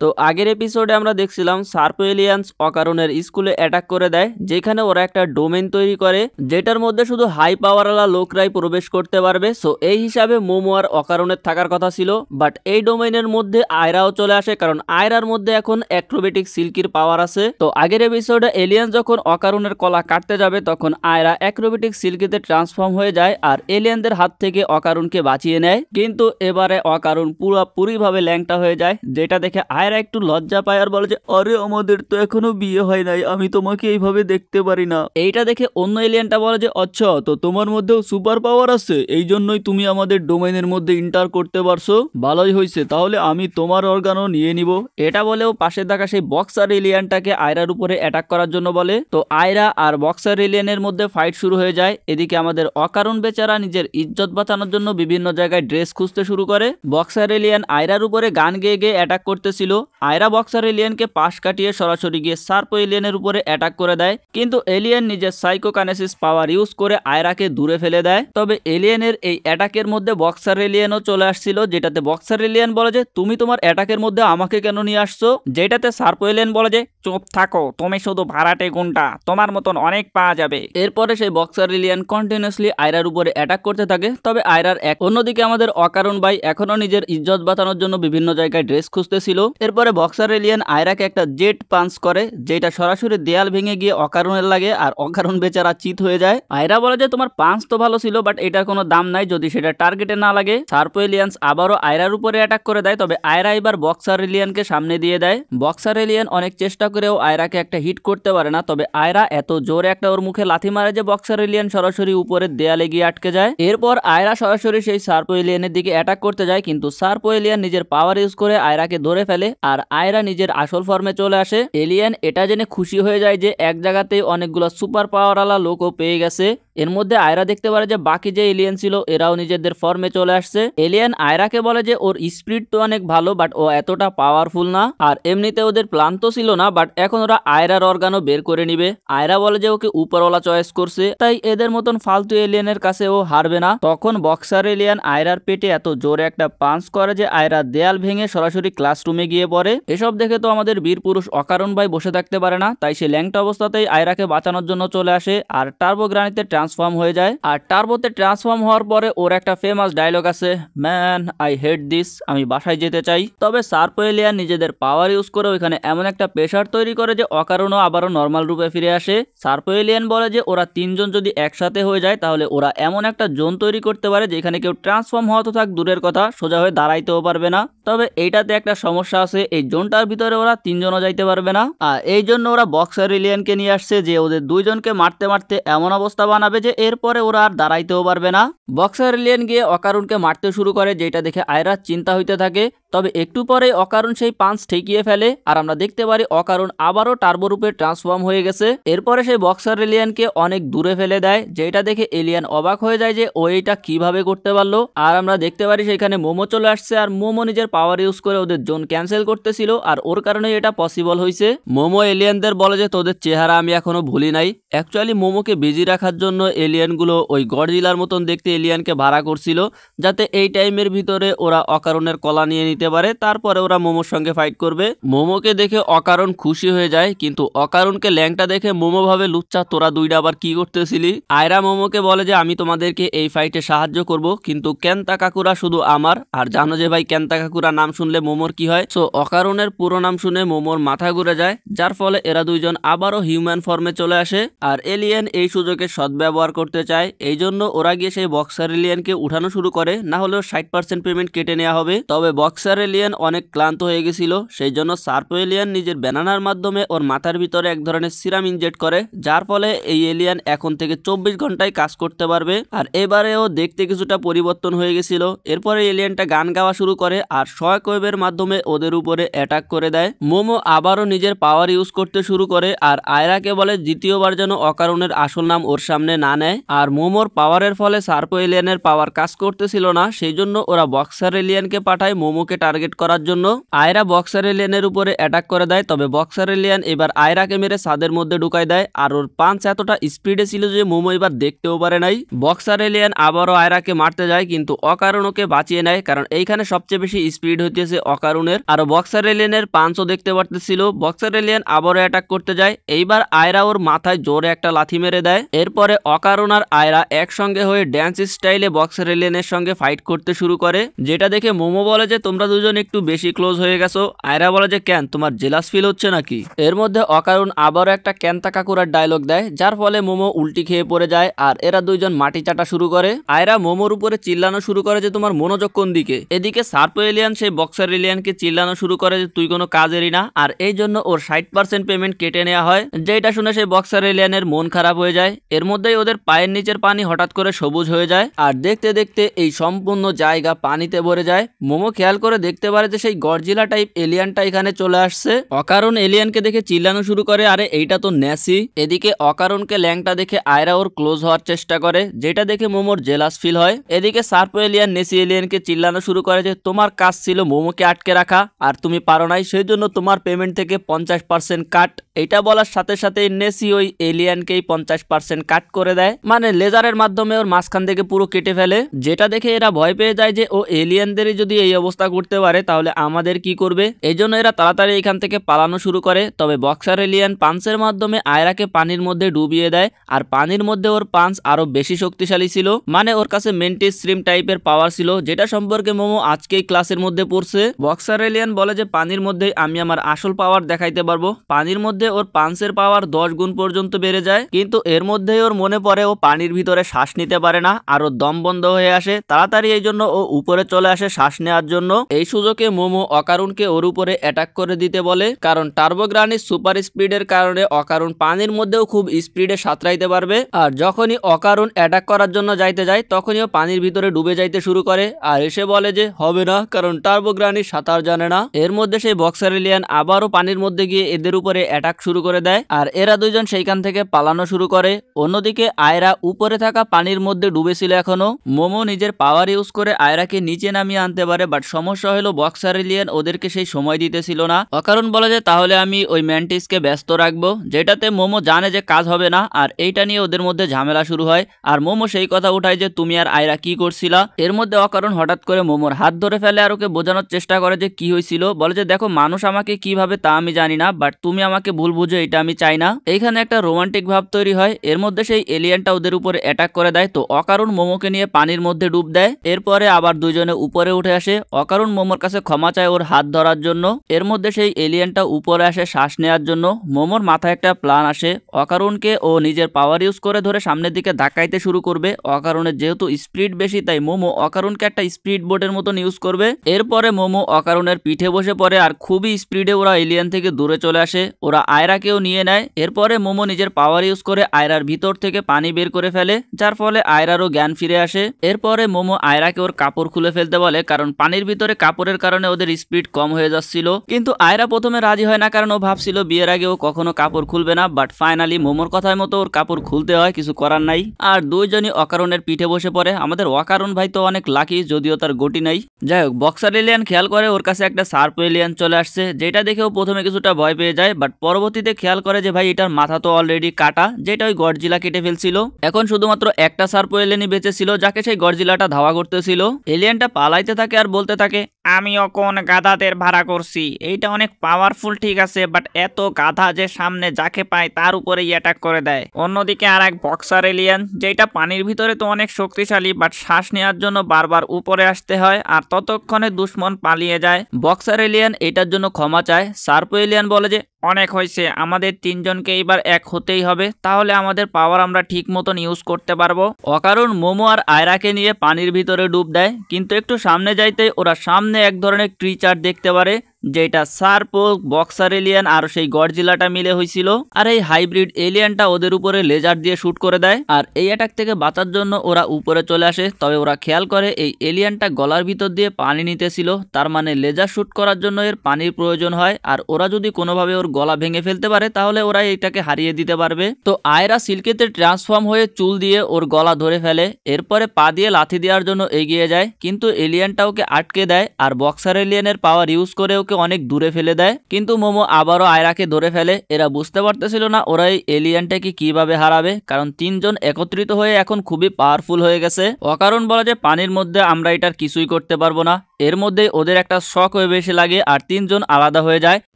তো আগের এপিসোডে আমরা দেখছিলাম সার্প এলিয়ান্স অকারণের স্কুলে অ্যাটাক করে দেয়, যেখানে ওরা একটা ডোমেন তৈরি করে যেটার মধ্যে শুধু হাই পাওয়ারওয়ালা লোকরাই প্রবেশ করতে পারবে। সো এই হিসাবে মোমো আর অকারণের থাকার কথা ছিল, বাট এই ডোমেনের মধ্যে আয়রাও চলে আসে, কারণ আয়রার মধ্যে এখন অ্যাক্রোবেটিক সিল্কির পাওয়ার আছে। তো আগের এপিসোডে এলিয়ান যখন অকারণের কলা কাটতে যাবে তখন আয়রা অ্যাক্রোবেটিক সিল্কিতে ট্রান্সফর্ম হয়ে যায় আর এলিয়ানদের হাত থেকে অকারণকে বাঁচিয়ে নেয়। কিন্তু এবারে অকারণ পুরোপুরিভাবে ল্যাংটা হয়ে যায়, যেটা দেখে আয়রা একটু লজ্জা পায় আর বলে যে আরে আমাদের তো এখনো বিয়ে হয় নাই, আমি তোমাকে এইভাবে দেখতে পারি না। এইটা দেখে অন্য এলিয়ানটা বলে যে আচ্ছা, তো তোমার মধ্যেও সুপার পাওয়ার আছে, এই জন্যই তুমি আমাদের ডোমেনের মধ্যে ইন্টার করতে পারছো, ভালোই হয়েছে, তাহলে আমি তোমার অর্গানও নিয়ে নিব। এটা বলেও পাশে থাকা সেই বক্সার এলিয়ানটাকে আয়রার উপরে অ্যাটাক করার জন্য বলে। তো আয়রা আর বক্সার এলিয়ানের মধ্যে ফাইট শুরু হয়ে যায়। এদিকে আমাদের অকারণ বেচারা নিজের ইজ্জত বাঁচানোর জন্য বিভিন্ন জায়গায় ড্রেস খুঁজতে শুরু করে। বক্সার এলিয়ান আয়রার উপরে গান গেয়ে গিয়ে অ্যাটাক করতেছিল। আয়রা বক্সার এলিয়ানকে পাশ কাটিয়ে সরাসরি গিয়ে সার্প এলিয়ানের উপরে অ্যাটাক করে দেয়, কিন্তু এলিয়ান নিজের সাইকোকানেসিস পাওয়ার ইউজ করে আয়রাকে দূরে ফেলে দেয়। তবে এলিয়ানের এই অ্যাটাকের মধ্যে বক্সার এলিয়ানও চলে আসছিল, যেটাতে বক্সার এলিয়ান বলে যে তুমি তোমার অ্যাটাকের মধ্যে আমাকে কেন নিয়ে আসছো, যেটাতে সার্প এলিয়ান বলে যে চুপ থাকো, তুমি শুধু ভাড়াটে গুন্ডা, তোমার মতন অনেক পাওয়া যাবে। এরপরে সেই বক্সার এলিয়ান কন্টিনিউসলি আয়রার উপরে অ্যাটাক করতে থাকে। তবে আয়রার অন্যদিকে আমাদের অকারণ ভাই এখনো নিজের ইজ্জত বাঁচানোর জন্য বিভিন্ন জায়গায় ড্রেস খুঁজতেছিল। এরপরে বক্সার এলিয়ান আয়রাকে একটা জেট পাঞ্চ করে, যেটা সরাসরি দেয়াল ভেঙে গিয়ে অকারণের লাগে আর অকারণ বেচারা চিত হয়ে যায়। আয়রা বলে যে তোমার পাঞ্চ তো ভালো ছিল, বাট এটার কোনো দাম নাই যদি সেটা টার্গেটে না লাগে। সার্প এলিয়ান্স আবারও আয়রার উপরে অ্যাটাক করে দেয়, তবে আয়রা এবার বক্সার এলিয়ানকে সামনে দিয়ে দেয়। বক্সার এলিয়ান অনেক চেষ্টা করেও আয়রাকে একটা হিট করতে পারে না, তবে আয়রা এত জোরে একটা ওর মুখে লাথি মারে যে বক্সার এলিয়ান সরাসরি উপরের দেয়ালে গিয়ে আটকে যায়। এরপর আয়রা সরাসরি সেই সার্প এলিয়ানের দিকে অ্যাটাক করতে যায়, কিন্তু সার্প এলিয়ান নিজের পাওয়ার ইউজ করে আয়রাকে ধরে ফেলে আর আয়রা নিজের আসল ফর্মে চলে আসে। এলিয়ান এটা জেনে খুশি হয়ে যায় যে এক জায়গাতেই অনেকগুলো সুপার পাওয়ারওয়ালা লোকও পেয়ে গেছে। এর মধ্যে আয়রা দেখতে পারে যে বাকি যে এলিয়ান ছিল এরাও নিজেদের ফর্মে চলে আসছে। এলিয়ান আয়রাকে বলে যে ওর স্পিড তো অনেক ভালো, বাট ও এতটা পাওয়ারফুল না, আর এমনিতে ওদের প্ল্যান তো ছিল না, বাট এখন ওরা আয়রার অর্গানও বের করে নিবে। আয়রা বলে যে ওকে উপরওয়ালা চয়েস করছে, তাই এদের মতন ফালতু এলিয়ানের কাছে ও হারবে না। তখন বক্সার এলিয়ান আয়রার পেটে এত জোরে একটা পাঞ্চ করে যে আয়রা দেয়াল ভেঙে সরাসরি ক্লাসরুমে গিয়ে পড়ে। এসব দেখে তো আমাদের বীর পুরুষ অকারণ ভাই বসে থাকতে পারে না, তাই সে ল্যাংটা অবস্থাতেই আয়রাকে বাঁচানোর জন্য চলে আসে আর টার্বো গ্রানিতে ট্রান্সফর্ম হয়ে যায়। আর টার্বোতে ট্রান্সফর্ম হওয়ার পরে ওর একটা ফেমাস ডায়লগ আছে, ম্যান আই হেট দিস, আমি বাসায় যেতে চাই। তবে সার্প এলিয়ান নিজেদের পাওয়ার ইউজ করে ওইখানে এমন একটা প্রেসার তৈরি করে যে অকারণও আবারও নর্মাল রূপে ফিরে আসে। সার্প এলিয়ান বলে যে ওরা তিনজন যদি একসাথে হয়ে যায় তাহলে ওরা এমন একটা জোন তৈরি করতে পারে যেখানে কেউ ট্রান্সফর্ম হওয়া তো থাক দূরের কথা, সোজা হয়ে দাঁড়াইতেও পারবে না। তবে এইটাতে একটা সমস্যা আছে, এই জোনটার ভিতরে ওরা তিনজনও যাইতে পারবে না, আর এই জন্য ওরা বক্সার এলিয়ানকে নিয়ে আসছে যে ওদের দুইজনকে মারতে মারতে এমন অবস্থা বানাবে যে এরপরে ওরা আর দাঁড়াইতেও পারবে না। বক্সার এলিয়ান গিয়ে অকারণকে মারতে শুরু করে, যেটা দেখে আয়রার চিন্তা হইতে থাকে। তবে একটু পরে অকারণ সেই পাঞ্চ ঠেকিয়ে ফেলে আর আমরা দেখতে পারি অকারণ আবারও টার্বো রূপে ট্রান্সফর্ম হয়ে গেছে। এরপরে সেই বক্সার এলিয়ানকে অনেক দূরে ফেলে দেয়, যেটা দেখে এলিয়ান অবাক হয়ে যায় যে ও এটা কিভাবে করতে পারলো। আর আমরা দেখতে পারি সেখানে মোমো চলে আসছে আর মোমো নিজের পাওয়ার ইউজ করে ওদের জোন ক্যান্সেল করতেছিল, আর ওর কারণে এটা পসিবল হয়েছে। মোমো এলিয়ানদের বলে যে তোদের চেহারা আমি এখনো ভুলি নাই। অ্যাকচুয়ালি মোমোকে বিজি রাখার জন্য এলিয়ানগুলো ওই গডজিলার মতন দেখতে এলিয়ানকে ভাড়া করছিল, যাতে এই টাইমের ভিতরে ওরা অকারণের কলা নিয়ে নিতে পারে, তারপরে ওরা মোমোর সঙ্গে ফাইট করবে। মোমোকে দেখে অকারণ খুশি হয়ে যায়, কিন্তু অকারণকে ল্যাংটা দেখে মোমো ভাবে লুচ্চা তোরা দুইটা আবার কি করতেছিলি। আয়রা মোমোকে বলে যে আমি তোমাদেরকে এই ফাইটে সাহায্য করব, কিন্তু কেন্তা কাকুরা শুধু আমার, আর জানো যে ভাই কেন্তা কাকুরা নাম শুনলে মোমোর কি হয়। সো অকারণের পুরো নাম শুনে মোমোর মাথা ঘুরে যায়, যার ফলে এরা দুইজন আবারও হিউম্যান ফর্মে চলে আসে। আর এলিয়ান এই সুযোগে সদ্ব্যবহার করতে চায়, এই জন্য ওরা গিয়ে সেই বক্সার এলিয়ানকে উঠানো শুরু করে, না হলেও 60% পেমেন্ট কেটে নেওয়া হবে। তবে বক্সার এলিয়ান অনেক ক্লান্ত হয়ে গেছিল, সেই জন্য সার্প এলিয়ান নিজের ব্যানানার মাধ্যমে ওর মাথার ভিতরে এক ধরনের সিরাম ইনজেক্ট করে, যার ফলে এই এলিয়ান এখন থেকে 24 ঘন্টায় কাজ করতে পারবে। আর এবারেও দেখতে কিছুটা পরিবর্তন হয়ে গেছিল। এরপরে এলিয়ানটা গান গাওয়া শুরু করে আর শক ওয়েভের মাধ্যমে ওদের উপরে অ্যাটাক করে দেয়। মোমো আবারও নিজের পাওয়ার ইউজ করতে শুরু করে আর আয়রাকে বলে দ্বিতীয়বার যেন অকারণের আসল নাম ওর সামনে না নেয়। আর মোমোর পাওয়ারের ফলে সার্প এলিয়ানের পাওয়ার কাজ করতেছিল না, সেই জন্য ওরা বক্সার এলিয়ানকে পাঠায় মোমোকে টার্গেট করার জন্য। আয়রা বক্সার এলিয়ানের উপরে অ্যাটাক করে দেয়, তবে বক্সার এলিয়ান এবার আয়রাকে মেরে ছাদের মধ্যে ঢুকায় দেয়, আর ওর পাঞ্চ এতটা স্পিডে ছিল যে মোমো এবার দেখতেও পারে নাই। বক্সার এলিয়ান আবারও আয়রাকে মারতে যায়, কিন্তু অকারণ ওকে বাঁচিয়ে নেয়, কারণ এইখানে সবচেয়ে বেশি স্পিড হইতেছে অকারণের। আর বক্সার এলিয়েনের পাঞ্চও দেখতে পারতেছিল। বক্সার এলিয়েন আবারও অ্যাটাক করতে যায়। এইবার আয়রা ওর মাথায় জোরে একটা লাথি মেরে দেয়। এরপরে অকারণ আর আয়রা একসঙ্গে হয়ে ড্যান্স স্টাইলে বক্সার এলিয়েনের সঙ্গে ফাইট করতে শুরু করে, যেটা দেখে মোমো বলে যে তোমরা দুজন একটু বেশি ক্লোজ হয়ে গেছো। আয়রা বলে যে কেন, তোমার জেলাস ফিল হচ্ছে নাকি? এর মধ্যে অকারণ আবারও একটা ক্যান্তা কাকুরার ডায়লগ দেয়, যার ফলে মোমো উল্টি খেয়ে পড়ে যায় আর এরা দুইজন মাটি চাটা শুরু করে। আয়রা মোমোর উপরে চিল্লানো শুরু করে যে তোমার মনোযোগ কোন দিকে। এদিকে সার্পো এলিয়ান সেই বক্সার এলিয়ানকে চিল্লানো শুরু করে যে তুই কোনো কাজেরই না, আর এই জন্য ওর 60% পেমেন্ট কেটে নেওয়া হয়। যেটা শুনে সেই বক্সার এলিয়ানের মন খারাপ হয়ে যায়। এর মধ্যেই ওদের পায়ের নিচের পানি হঠাৎ করে সবুজ হয়ে যায় আর দেখতে দেখতে এই সম্পূর্ণ জায়গা পানিতে ভরে যায়। মোমো খেয়াল করে দেখতে পারে যে সেই গডজিলা টাইপ এলিয়ানটা এখানে চলে আসছে। অকারণ এলিয়ানকে দেখে চিল্লানো শুরু করে, আরে এইটা তো ন্যাসি। এদিকে অকারণকে ল্যাংটা দেখে আয়রা ওর ক্লোজ হওয়ার চেষ্টা করে, যেটা দেখে মোমোর জেলাস ফিল হয়। এদিকে সার্পো এলিয়ান নেসি এলিয়ানকে চিল্লানো শুরু করে যে তোমার কাজ ছিল মোমোকে আটকে রাখা আর তুমি পারো নাই, সেই জন্য তোমার পেমেন্ট থেকে 50% কাট। এটা বলার সাথে সাথে নেসি ওই এলিয়ানকেই 50% কাট করে দেয়, মানে লেজারের মাধ্যমে ওর মাঝখান থেকে পুরো কেটে ফেলে। যেটা দেখে এরা ভয় পেয়ে যায় যে ও এলিয়ানদেরই যদি এই অবস্থা করতে পারে তাহলে আমাদের কি করবে। এই জন্য এরা তাড়াতাড়ি এখান থেকে পালানো শুরু করে। তবে বক্সার এলিয়ান পাঞ্চের মাধ্যমে আয়রাকে পানির মধ্যে ডুবিয়ে দেয় আর পানির মধ্যে ওর পাঞ্চ আরো বেশি শক্তিশালী ছিল, মানে ওর কাছে মেন্টিস স্ট্রিম টাইপের পাওয়ার ছিল, যেটা সম্পর্কে মোমো আজকেই ক্লাসের মধ্যে পড়ছে। বক্সার এলিয়ান বলে যে পানির মধ্যে আমি আমার আসল পাওয়ার দেখাইতে পারবো। পানির মধ্যে ওর পাঞ্চের পাওয়ার 10 গুণ পর্যন্ত বেড়ে যায়, কিন্তু এর মধ্যেই ওর মনে পড়ে ও পানির ভিতরে শ্বাস নিতে পারে না আর ওর দম বন্ধ হয়ে আসে। তাড়াতাড়ি এই জন্য ও উপরে চলে আসে শ্বাস নেওয়ার জন্য। এই সুযোগে মোমো অকারণকে ওর উপরে অ্যাটাক করে দিতে বলে, কারণ টার্বোগ্রানির সুপার স্পিডের কারণে অকারণ পানির মধ্যেও খুব স্পিডে সাঁতরাইতে পারবে। আর যখনই অকারণ অ্যাটাক করার জন্য যাইতে যায় তখনই ও পানির ভিতরে ডুবে যাইতে শুরু করে আর এসে বলে যে হবে না, কারণ টার্বোগ্রানি সাঁতার জানে না। এর মধ্যে সেই বক্সার এলিয়ান আবারও পানির মধ্যে গিয়ে এদের উপরে অ্যাটাক শুরু করে দেয় আর এরা দুইজন সেইখান থেকে পালানো শুরু করে। অন্যদিকে আয়রা উপরে থাকা পানির মধ্যে ডুবেছিল এখনো। মোমো নিজের পাওয়ার ইউজ করে আয়রাকে নিচে নামিয়ে আনতে পারে, বাট সমস্যা হলো বক্সার এলিয়ান ওদেরকে সেই সময় দিতেছিল না। অকারণ বলে যে তাহলে আমি ওই ম্যান্টিসকে ব্যস্ত রাখবো, যেটাতে মোমো জানে যে কাজ হবে না আর এইটা নিয়ে ওদের মধ্যে ঝামেলা শুরু হয়। আর মোমো সেই কথা উঠায় যে তুমি আর আয়রা কি করছিলা। এর মধ্যে অকারণ হঠাৎ করে মোমোর হাত ধরে ফেলে আর ওকে বোঝানোর চেষ্টা করে যে কি হয়েছিল। বলে যে দেখো মানুষ আমাকে কিভাবে তা আমি জানি না, বাট তুমি আমাকে ভুল বুঝো, এটা আমি চাই না। এইখানে একটা রোমান্টিক ভাব তৈরি হয়। এর মধ্যে সেই এলিয়ানটা ওদের উপরে অ্যাটাক করে দেয়, তো অকারণ মোমোকে নিয়ে পানির মধ্যে ডুব দেয়। এরপরে আবার দুইজনে উপরে উঠে আসে। অকারণ মোমোর কাছে ক্ষমা চায় ওর হাত ধরার জন্য। এর মধ্যে সেই এলিয়ানটা উপরে আসে শ্বাস নেওয়ার জন্য। মোমোর মাথায় একটা প্ল্যান আসে, অকারণকে ও নিজের পাওয়ার ইউজ করে ধরে সামনের দিকে ধাক্কাইতে শুরু করবে। অকারণের যেহেতু স্পিড বেশি তাই মোমো অকারণকে একটা স্পিড বোটের মতন ইউজ করবে। এরপরে মোমো অকারণের পিঠে বসে পড়ে আর খুবই স্পিডে ওরা এলিয়ান থেকে দূরে চলে আসে। ওরা আয়রাকেও নিয়ে নেয়। এরপরে মোমো নিজের পাওয়ার ইউজ করে আয়রার ভিতর থেকে পানি বের করে ফেলে, যার ফলে আয়রারও জ্ঞান ফিরে আসে। এরপরে মোমো আয়রাকে ওর কাপড় খুলে ফেলতে বলে, কারণ পানির ভিতরে কাপড়ের কারণে ওদের স্পিড কম হয়ে যাচ্ছিল। কিন্তু আয়রা প্রথমে রাজি হয় না, কারণ ও ভাবছিল বিয়ের আগে ও কখনো কাপড় খুলবে না, বাট ফাইনালি মোমোর কথার মতো ওর কাপড় খুলতে হয়, কিছু করার নাই। আর দুইজনই অকারণের পিঠে বসে পড়ে। আমাদের অকারণ ভাই তো অনেক লাকি, যদিও তার গটি নাই। যাই হোক, বক্সার এলিয়ান খেয়াল করে ওর কাছে একটা সার্পো এলিয়ান চলে আসছে, যেটা দেখেও প্রথমে কিছুটা ভয় পেয়ে যায়, বাট পরবর্তীতে খেয়াল করে যে ভাই এটার মাথা তো অলরেডি কাটা, যেটা ওই গডজিলা কেটে ফেলছিল। এখন শুধুমাত্র একটা সার্পো এলিয়ানই বেঁচে ছিল, যাকে সেই গডজিলাটা ধাওয়া করতেছিল। এলিয়ানটা পালাইতে থাকে আর বলতে থাকে, আমিও কোন গাধাদের ভাড়া করছি, এইটা অনেক পাওয়ারফুল ঠিক আছে, বাট এত গাধা যে সামনে যাকে পায় তার উপরেই অ্যাটাক করে দেয়। অন্যদিকে আর এক বক্সার এলিয়ান, যেটা পানির ভিতরে তো অনেক শক্তিশালী, বাট শ্বাস নেওয়ার জন্য বারবার উপরে আসতে হয় আর ততক্ষণে দুশ্মন পালিয়ে যায়। বক্সার এলিয়ান এটার জন্য ক্ষমা চায়। সার্পো এলিয়ান বলে যে অনেক হয়েছে, আমাদের তিনজনকে এবার এক হতেই হবে, তাহলে আমাদের পাওয়ার আমরা ঠিক মতন ইউজ করতে পারবো। অকারণ মোমো আর আয়রাকে নিয়ে পানির ভিতরে ডুব দেয়, কিন্তু একটু সামনে যাইতে ওরা সামনে এক ধরনের ক্রিচার দেখতে পারে, যেটা সার্পো, বক্সার এলিয়ান আর সেই গডজিলাটা মিলে হয়েছিল। আর এই হাইব্রিড এলিয়ানটা ওদের উপরে লেজার দিয়ে শুট করে দেয়। আর এই অ্যাটাক থেকে বাঁচার জন্য ওরা উপরে চলে আসে। তবে ওরা খেয়াল করে এই এলিয়ানটা গলার ভিতর দিয়ে পানি নিতেছিল, তার মানে লেজার শুট করার জন্য এর পানির প্রয়োজন হয়। আর ওরা যদি কোনোভাবে ওর গলা ভেঙে ফেলতে পারে তাহলে ওরা এটাকে হারিয়ে দিতে পারবে। তো আয়রা সিল্কেতে ট্রান্সফর্ম হয়ে চুল দিয়ে ওর গলা ধরে ফেলে। এরপরে পা দিয়ে লাথি দেওয়ার জন্য এগিয়ে যায়, কিন্তু এলিয়ানটা ওকে আটকে দেয় আর বক্সার এলিয়ানের পাওয়ার ইউজ করে ওকে অনেক দূরে ফেলে দেয়। কিন্তু মোমো আবারও আয়রাকে ধরে ফেলে। এরা বুঝতে পারতেছিল না ওরা এই এলিয়ানটাকে কিভাবে হারাবে, কারণ তিনজন একত্রিত হয়ে এখন খুবই পাওয়ারফুল হয়ে গেছে। অকারণ বলে যে পানির মধ্যে আমরা এটার কিছুই করতে পারবো না, এর মধ্যেই ওদের একটা শক ওয়েভ এসে লাগে আর তিনজন আলাদা হয়ে যায়।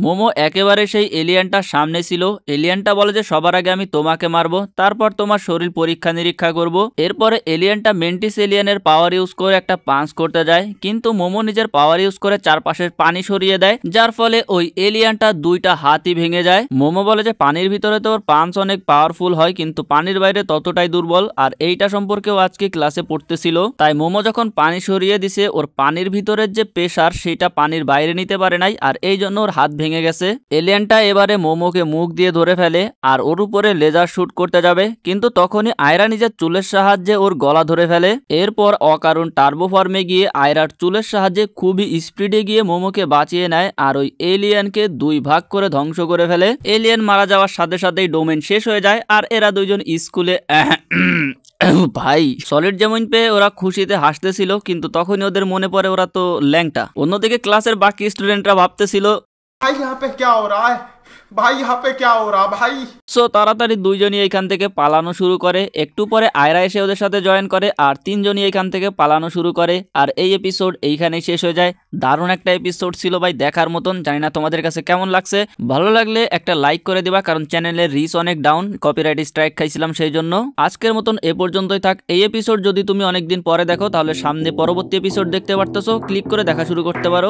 মোমো একেবারে সেই এলিয়ানটার সামনে ছিল। এলিয়ানটা বলে যে সবার আগে আমি তোমাকে মারবো, তারপর তোমার শরীর পরীক্ষা নিরীক্ষা করব। এরপরে এলিয়ানটা মেন্টিস এলিয়ানের পাওয়ার ইউজ করে একটা পাঞ্চ করতে যায়, কিন্তু মোমো নিজের পাওয়ার ইউজ করে চারপাশের পানি সরিয়ে দেয়, যার ফলে ওই এলিয়ানটা দুইটা হাতই ভেঙে যায়। মোমো বলে যে পানির ভিতরে তো ওর পাঞ্চ অনেক পাওয়ারফুল হয়, কিন্তু পানির বাইরে ততটাই দুর্বল, আর এইটা সম্পর্কেও আজকে ক্লাসে পড়তেছিল। তাই মোমো যখন পানি সরিয়ে দিছে, ওর পানির ভিতরের যে প্রেসার সেটা পানির বাইরে নিতে পারে নাই, আর এই জন্য ওর হাত ভেঙে গেছে। এলিয়ানটা এবারে মোমোকে মুখ দিয়ে ধরে ফেলে আর ওর উপরে লেজার শুট করতে যাবে, কিন্তু তখনই আয়রা নিজের চুলের সাহায্যে ওর গলা ধরে ফেলে। এরপর অকারণ টার্বো ফর্মে গিয়ে আয়রার চুলের সাহায্যে খুবই স্পিডে গিয়ে মোমোকে বাঁচিয়ে নেয় আর ওই এলিয়ানকে দুই ভাগ করে ধ্বংস করে ফেলে। এলিয়ান মারা যাওয়ার সাথে সাথেই ডোমেন শেষ হয়ে যায় আর এরা দুইজন স্কুলে ভাই সলিড যেমন পেয়ে ওরা খুশিতে হাসতেছিল, কিন্তু তখনই ওদের মনে পড়ে ওরা তো ল্যাংটা। অন্যদিকে ক্লাসের বাকি স্টুডেন্টরা ভাবতেছিল भाई यहाँ पे क्या हो रहा है, भाई यहाँ पे क्या हो रहा भाई। সো তাড়াতাড়ি দুইজনই এখান থেকে পালানো শুরু করে। একটু পরে আয়রা এসে ওদের সাথে জয়েন করে আর তিনজনই এখান থেকে পালানো শুরু করে। আর এই এপিসোড এইখানেই শেষ হয়ে যায়। দারুণ একটা এপিসোড ছিল ভাই, দেখার মতন। জানি না তোমাদের কাছে কেমন লাগছে, ভালো লাগলে একটা লাইক করে দিবা, কারণ চ্যানেলের রিচ অনেক ডাউন, কপিরাইট স্ট্রাইক খাইছিলাম সেই জন্য। আজকের মতন এ পর্যন্তই থাক। এই এপিসোড যদি তুমি অনেকদিন পরে দেখো তাহলে সামনে পরবর্তী এপিসোড দেখতে পারতেছো, ক্লিক করে দেখা শুরু করতে পারো।